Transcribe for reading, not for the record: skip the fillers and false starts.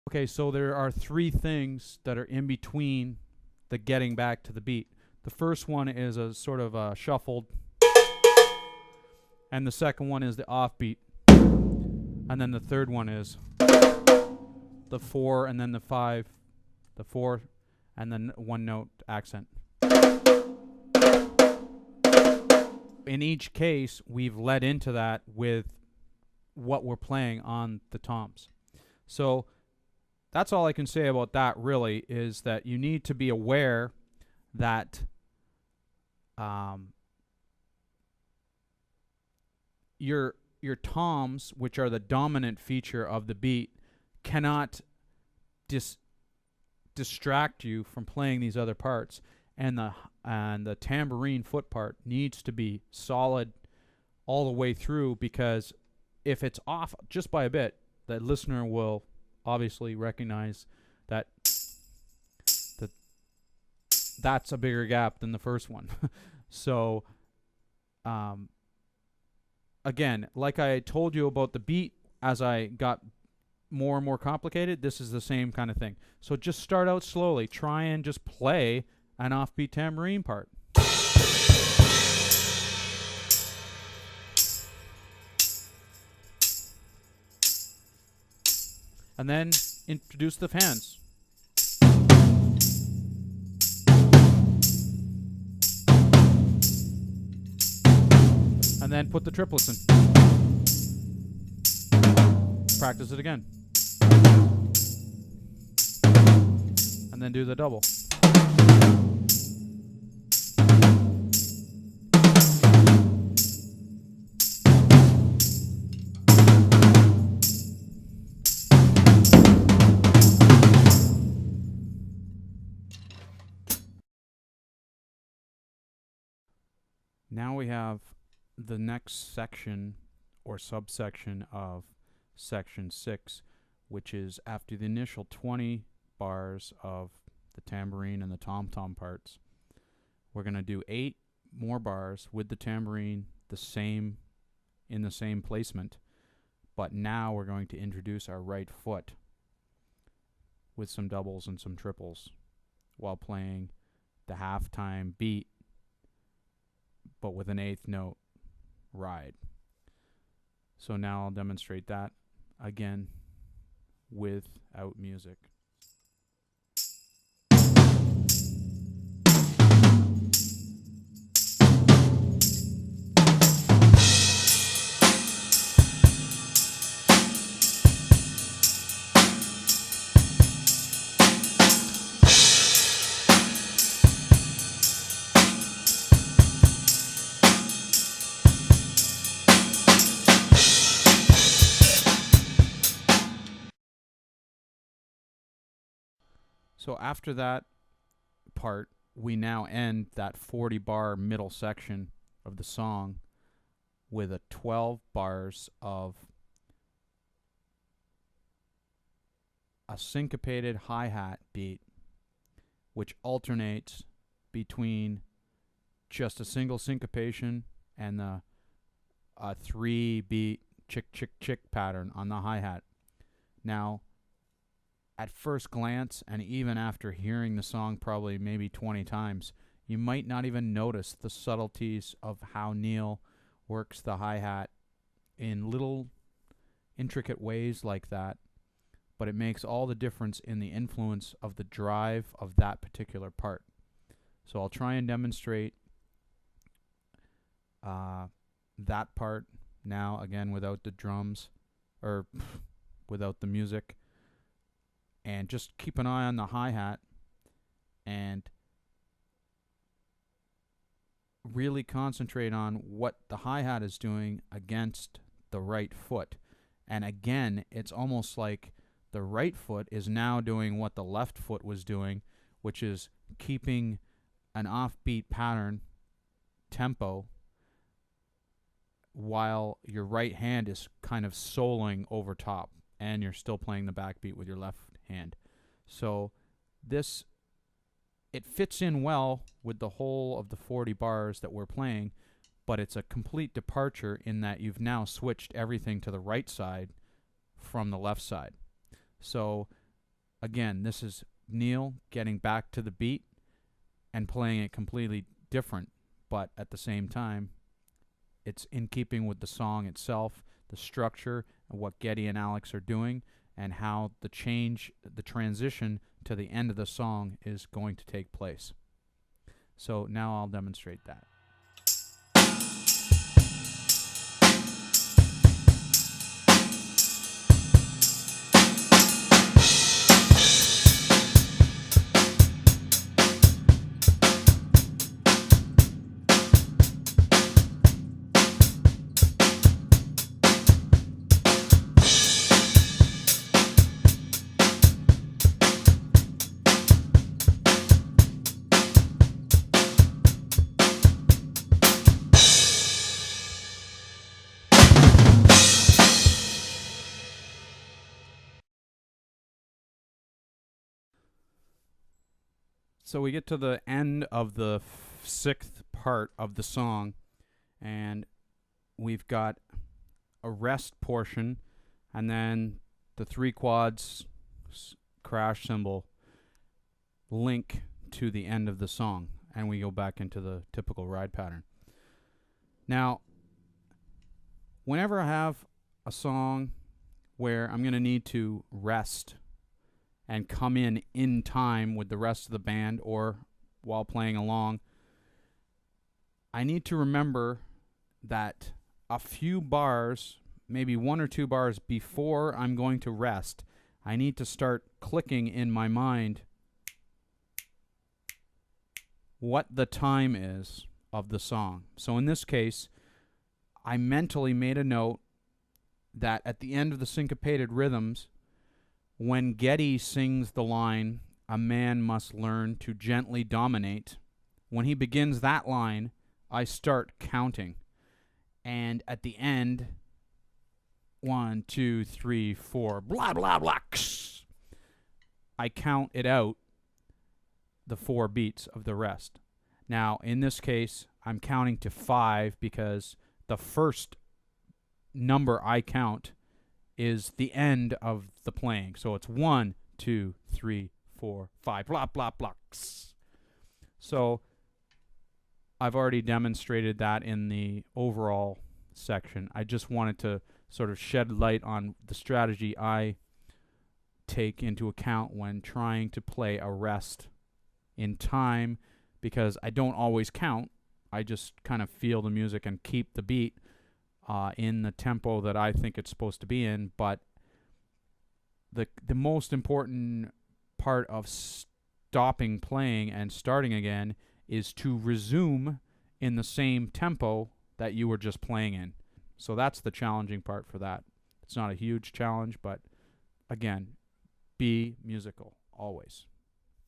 Okay, so there are three things that are in between the getting back to the beat. The first one is a sort of a shuffled, and the second one is the offbeat, and then the third one is the 4 and then the 5, the 4 and then one note accent. In each case, we've led into that with what we're playing on the toms. So that's all I can say about that, really, is that you need to be aware that your toms, which are the dominant feature of the beat, cannot distract you from playing these other parts, and the tambourine foot part needs to be solid all the way through, because if it's off just by a bit, the listener will obviously recognize that that's a bigger gap than the first one. So again, like I told you about the beat, as I got more and more complicated, this is the same kind of thing. So just start out slowly. Try and just play an offbeat tambourine part. And then introduce the hands. And then put the triplets in. Practice it again. And then do the double. Now we have the next section or subsection of section 6, which is after the initial 20 bars of the tambourine and the tom-tom parts. We're going to do 8 more bars with the tambourine in the same placement, but now we're going to introduce our right foot with some doubles and some triples while playing the halftime beat, but with an 8th note ride. So now I'll demonstrate that again without music. So after that part, we now end that 40 bar middle section of the song with a 12 bars of a syncopated hi-hat beat, which alternates between just a single syncopation and a 3-beat chick chick chick pattern on the hi-hat. Now, at first glance, and even after hearing the song probably maybe 20 times, you might not even notice the subtleties of how Neil works the hi-hat in little intricate ways like that, but it makes all the difference in the influence of the drive of that particular part. So I'll try and demonstrate that part now, again, without the drums, or without the music. And just keep an eye on the hi-hat and really concentrate on what the hi-hat is doing against the right foot. And again, it's almost like the right foot is now doing what the left foot was doing, which is keeping an offbeat pattern tempo while your right hand is kind of soloing over top, and you're still playing the backbeat with your left hand. So it fits in well with the whole of the 40 bars that we're playing, but it's a complete departure in that you've now switched everything to the right side from the left side. So again, this is Neil getting back to the beat and playing it completely different, but at the same time, it's in keeping with the song itself, the structure, and what Geddy and Alex are doing, and how the transition to the end of the song is going to take place. So now I'll demonstrate that. So we get to the end of the sixth part of the song, and we've got a rest portion, and then the 3 quads crash cymbal link to the end of the song, and we go back into the typical ride pattern. Now, whenever I have a song where I'm going to need to rest and come in time with the rest of the band or while playing along, I need to remember that a few bars, maybe 1 or 2 bars before I'm going to rest, I need to start clicking in my mind what the time is of the song. So in this case, I mentally made a note that at the end of the syncopated rhythms, when Geddy sings the line, "A man must learn to gently dominate," when he begins that line, I start counting. And at the end, 1, 2, 3, 4, blah, blah, blah, I count it out, the 4 beats of the rest. Now, in this case, I'm counting to 5 because the first number I count is the end of the playing. So it's 1, 2, 3, 4, 5, blah, blah, blah. So I've already demonstrated that in the overall section. I just wanted to sort of shed light on the strategy I take into account when trying to play a rest in time, because I don't always count. I just kind of feel the music and keep the beat in the tempo that I think it's supposed to be in. But the most important part of stopping playing and starting again is to resume in the same tempo that you were just playing in. So that's the challenging part for that. It's not a huge challenge, but again, be musical always.